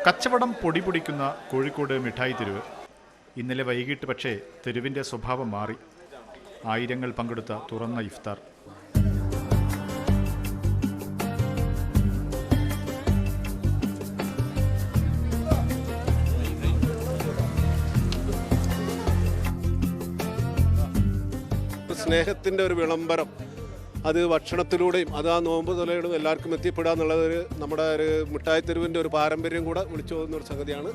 കച്ചവടം പൊടിപൊടിക്കുന്ന കോഴിക്കോട് മിഠായി തെരുവ്. ഇന്നലെ വൈകിട്ട് പക്ഷേ തെരുവിൻ്റെ സ്വഭാവം മാറി. ആയിരങ്ങൾ പങ്കെടുത്ത തുറന്ന ഇഫ്താർ. സ്നേഹത്തിൻ്റെ ഒരു വിളംബരം, അത് ഭക്ഷണത്തിലൂടെയും അത് ആ നോമ്പ് തൊലയിലും എല്ലാവർക്കും എത്തിപ്പെടുക എന്നുള്ളത് നമ്മുടെ ഒരു മിഠായി തെരുവിൻ്റെ ഒരു പാരമ്പര്യം കൂടെ വിളിച്ചു പോകുന്ന ഒരു സംഗതിയാണ്.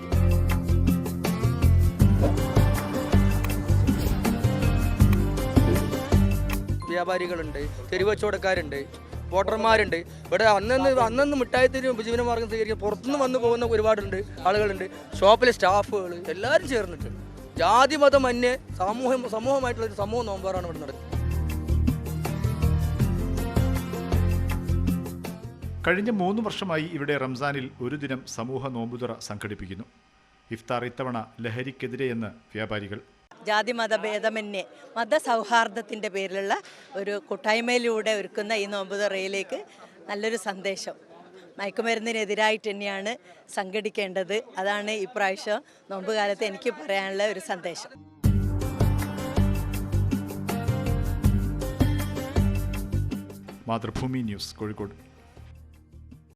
വ്യാപാരികളുണ്ട്, തെരുവച്ചവടക്കാരുണ്ട്, വോട്ടർമാരുണ്ട്. ഇവിടെ അന്നന്ന് മിഠായി തെരുവ് ഉപജീവനമാർഗം സ്വീകരിക്കാൻ പുറത്തുനിന്ന് വന്നു പോകുന്ന ഒരുപാടുണ്ട് ആളുകളുണ്ട്. ഷോപ്പിലെ സ്റ്റാഫുകൾ എല്ലാവരും ചേർന്നിട്ട് ജാതി മതം അന്യേ സമൂഹമായിട്ടുള്ളൊരു സമൂഹ നോമ്പാറാണ് ഇവിടെ നടക്കുന്നത്. കഴിഞ്ഞ 3 വർഷമായി ഇവിടെ റംസാനിൽ ഒരു ദിനം സമൂഹ നോമ്പുതുറ സംഘടിപ്പിക്കുന്നു. ഇഫ്താർ ഇത്തവണ ലഹരിക്കെതിരെയെന്ന് വ്യാപാരികൾ. ജാതി മതഭേദമന്യേ മതസൗഹാർദ്ദത്തിൻ്റെ പേരിലുള്ള ഒരു കൂട്ടായ്മയിലൂടെ ഒരുക്കുന്ന ഈ നോമ്പുതുറയിലേക്ക് നല്ലൊരു സന്ദേശം. മയക്കുമരുന്നിനെതിരായിട്ട് തന്നെയാണ് സംഘടിക്കേണ്ടത്. അതാണ് ഇപ്രാവശ്യം നോമ്പുകാലത്ത് എനിക്ക് പറയാനുള്ള ഒരു സന്ദേശം. മാതൃഭൂമി ന്യൂസ്, കോഴിക്കോട്.